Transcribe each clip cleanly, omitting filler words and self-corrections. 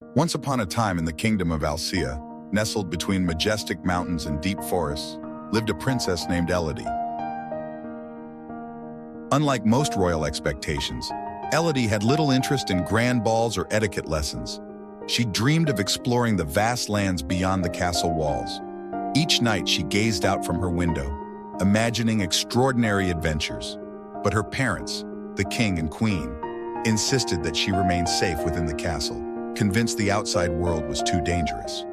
Once upon a time in the kingdom of Alcea, nestled between majestic mountains and deep forests, lived a princess named Élodie. Unlike most royal expectations, Élodie had little interest in grand balls or etiquette lessons. She dreamed of exploring the vast lands beyond the castle walls. Each night she gazed out from her window, imagining extraordinary adventures. But her parents, the king and queen, insisted that she remain safe within the castle, convinced the outside world was too dangerous.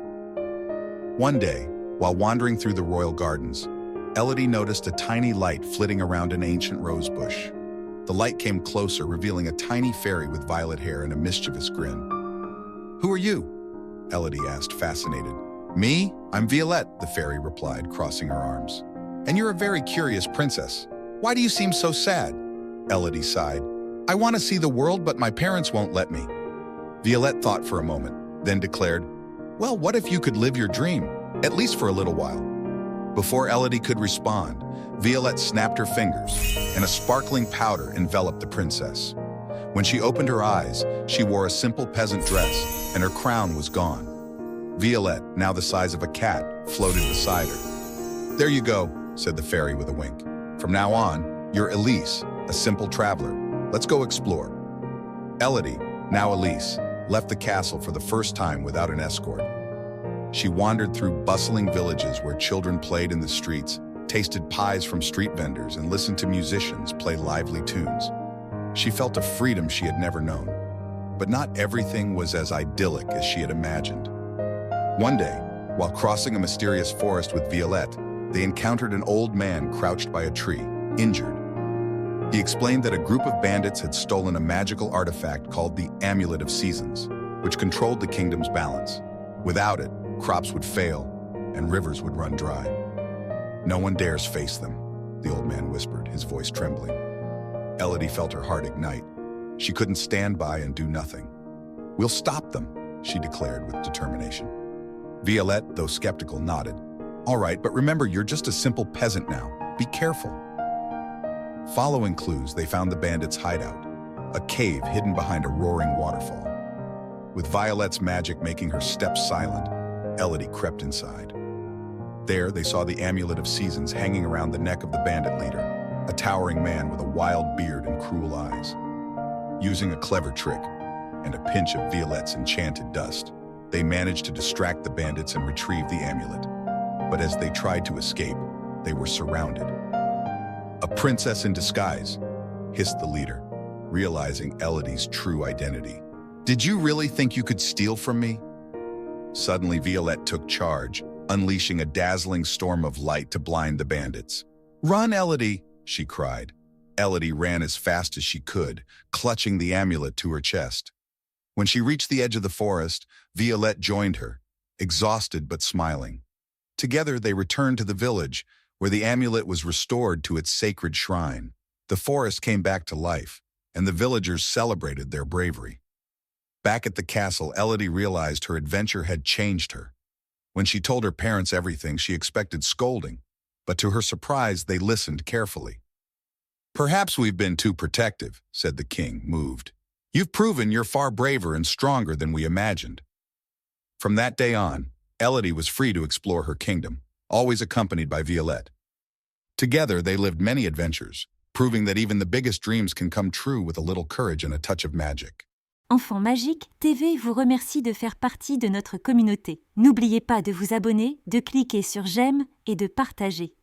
One day, while wandering through the royal gardens, Élodie noticed a tiny light flitting around an ancient rose bush. The light came closer, revealing a tiny fairy with violet hair and a mischievous grin. "Who are you?" Élodie asked, fascinated. "Me? I'm Violette," the fairy replied, crossing her arms. "And you're a very curious princess. Why do you seem so sad?" Élodie sighed. "I want to see the world, but my parents won't let me." Violette thought for a moment, then declared, "Well, what if you could live your dream, at least for a little while?" Before Élodie could respond, Violette snapped her fingers, and a sparkling powder enveloped the princess. When she opened her eyes, she wore a simple peasant dress, and her crown was gone. Violette, now the size of a cat, floated beside her. "There you go," said the fairy with a wink. "From now on, you're Elise, a simple traveler. Let's go explore." Élodie, now Elise, left the castle for the first time without an escort. She wandered through bustling villages where children played in the streets, tasted pies from street vendors, and listened to musicians play lively tunes. She felt a freedom she had never known. But not everything was as idyllic as she had imagined. One day, while crossing a mysterious forest with Violette, they encountered an old man crouched by a tree, injured. He explained that a group of bandits had stolen a magical artifact called the Amulet of Seasons, which controlled the kingdom's balance. Without it, crops would fail and rivers would run dry. "No one dares face them," the old man whispered, his voice trembling. Élodie felt her heart ignite. She couldn't stand by and do nothing. "We'll stop them," she declared with determination. Violette, though skeptical, nodded. "All right, but remember, you're just a simple peasant now. Be careful." Following clues, they found the bandits' hideout, a cave hidden behind a roaring waterfall. With Violette's magic making her steps silent, Élodie crept inside. There, they saw the Amulet of Seasons hanging around the neck of the bandit leader, a towering man with a wild beard and cruel eyes. Using a clever trick and a pinch of Violette's enchanted dust, they managed to distract the bandits and retrieve the amulet. But as they tried to escape, they were surrounded. "A princess in disguise," hissed the leader, realizing Élodie's true identity. "Did you really think you could steal from me?" Suddenly, Violette took charge, unleashing a dazzling storm of light to blind the bandits. "Run, Élodie!" she cried. Élodie ran as fast as she could, clutching the amulet to her chest. When she reached the edge of the forest, Violette joined her, exhausted but smiling. Together, they returned to the village, where the amulet was restored to its sacred shrine. The forest came back to life, and the villagers celebrated their bravery. Back at the castle, Élodie realized her adventure had changed her. When she told her parents everything, she expected scolding, but to her surprise, they listened carefully. "Perhaps we've been too protective," said the king, moved. "You've proven you're far braver and stronger than we imagined." From that day on, Élodie was free to explore her kingdom, always accompanied by Violette. Together, they lived many adventures, proving that even the biggest dreams can come true with a little courage and a touch of magic. Enfants Magiques TV vous remercie de faire partie de notre communauté. N'oubliez pas de vous abonner, de cliquer sur j'aime et de partager.